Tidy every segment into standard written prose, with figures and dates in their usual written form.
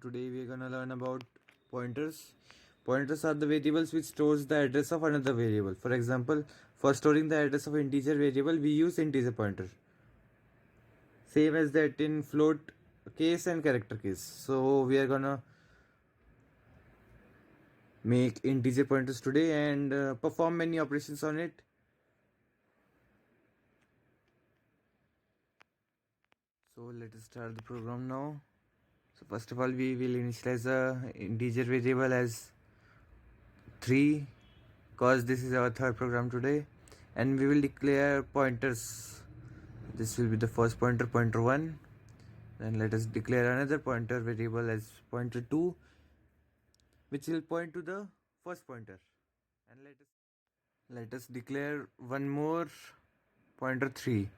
Today we are gonna learn about pointers. Pointers are the variables which stores the address of another variable. For example, for storing the address of integer variable, we use integer pointer. Same as that in float case and character case. So we are gonna make integer pointers today and perform many operations on it. So let us start the program now. So first of all, we will initialize the integer variable as 3 because this is our third program today, and we will declare pointers. This will be the first pointer, pointer 1. Then let us declare another pointer variable as pointer 2, which will point to the first pointer. And let us declare one more pointer 3.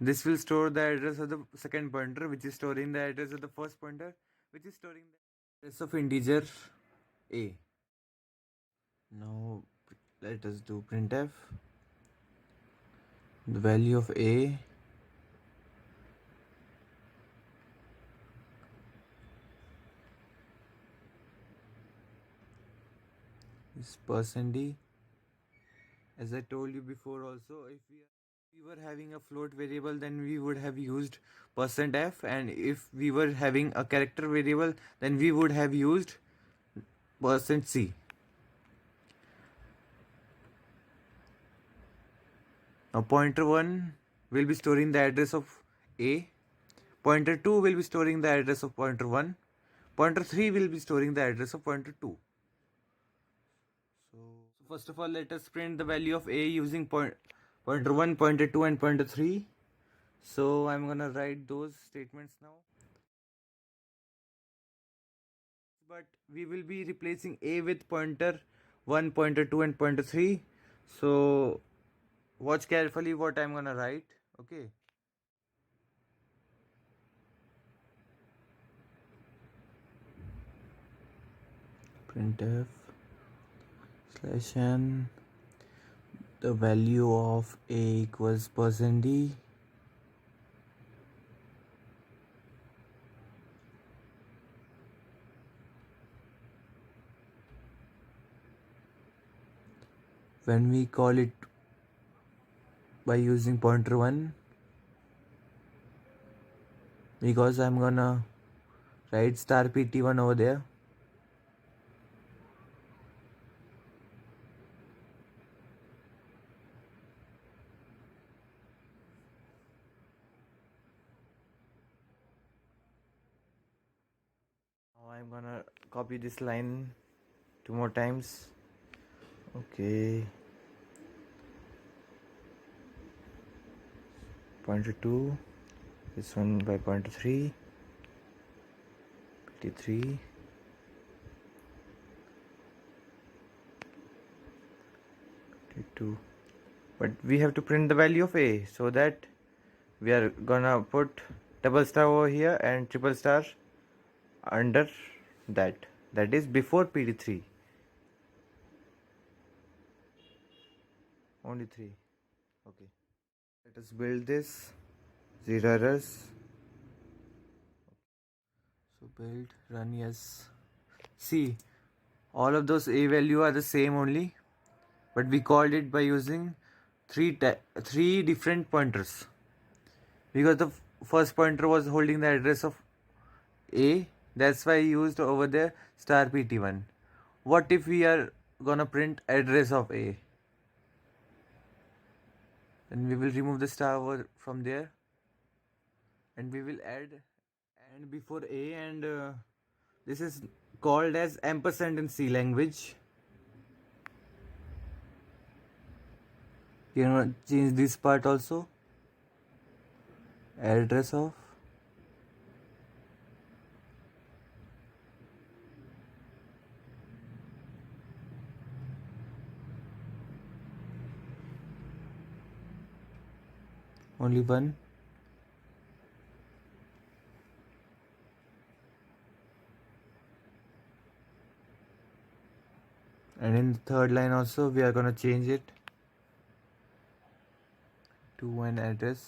This will store the address of the second pointer, which is storing the address of the first pointer, which is storing the address of integer a. Now let us do printf. The value of a is %d. As I told you before also, if we were having a float variable, then we would have used %f, and if we were having a character variable, then we would have used %c. Now pointer 1 will be storing the address of a, pointer 2 will be storing the address of pointer 1, pointer 3 will be storing the address of pointer 2. So first of all, let us print the value of a using pointer 1, pointer 2 and pointer 3. So I'm gonna write those statements now. But we will be replacing a with pointer 1, pointer 2 and pointer 3. So watch carefully what I'm gonna write. Okay. Printf /n, the value of a equals %d, when we call it by using pointer 1, because I'm gonna write *pt1 over there. Now I'm gonna copy this line 2 more times. Okay. Pointer 2, this one by pointer 3, pt3, pt2. But we have to print the value of a, so that we are gonna put double star over here and triple star under that is before pt3, only 3. Okay, let us build this. 0 errors. So build, run, yes. See, all of those a value are the same only, but we called it by using three different pointers, because the first pointer was holding the address of a. That's why I used over there *pt1. What if we are gonna print address of a? Then we will remove the star over from there, and we will add and before a, and this is called as ampersand in C language. You know, change this part also. Address of only one. And in the third line also we are gonna change it. to an address.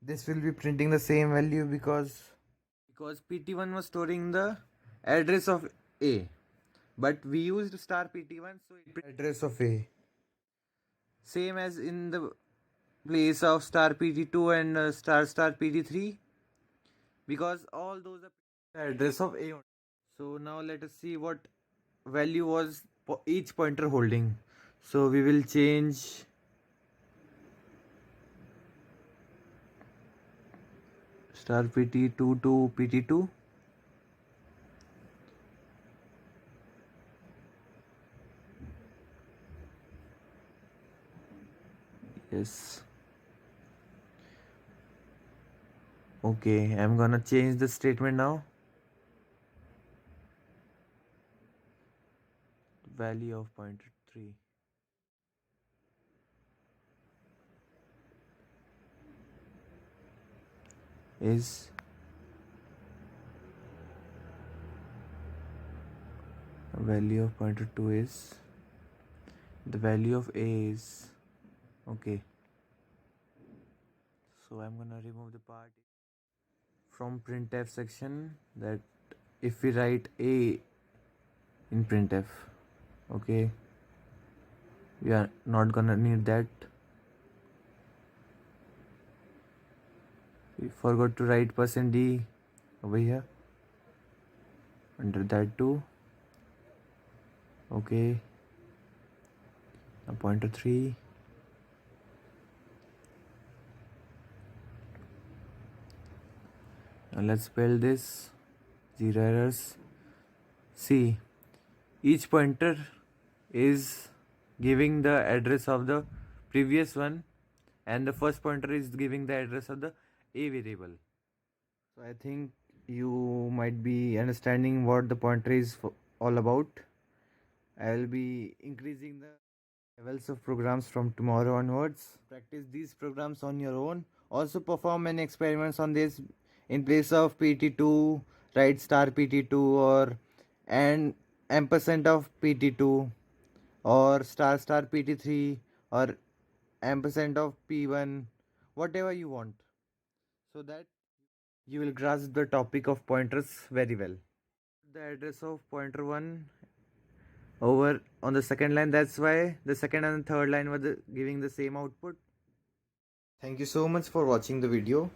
This will be printing the same value because PT1 was storing the address of A, but we used star PT1, so it printed address of A. Same as in the place of star PT2 and star PT3, because all those are the address of A. So now let us see what value was each pointer holding. So we will change star PT2 to PT2. Yes. Okay, I'm gonna change the statement now. Value of pointer 3 is value of pointer 2 is the value of A is okay. So I'm gonna remove the part from printf section, that if we write A in printf, okay, we are not gonna need that. We forgot to write %d over here under that too. Okay, now pointer 3. Now let's spell this. 0 errors. See, each pointer is giving the address of the previous one, and the first pointer is giving the address of the A variable. So I think you might be understanding what the pointer is all about. I will be increasing the levels of programs from tomorrow onwards. Practice these programs on your own. Also perform many experiments on this. In place of PT2, write star PT2 or and ampersand of PT2 or star PT3 or ampersand of P1, whatever you want, so that you will grasp the topic of pointers very well. The address of pointer 1 over on the second line, that's why the second and third line were giving the same output. Thank you so much for watching the video.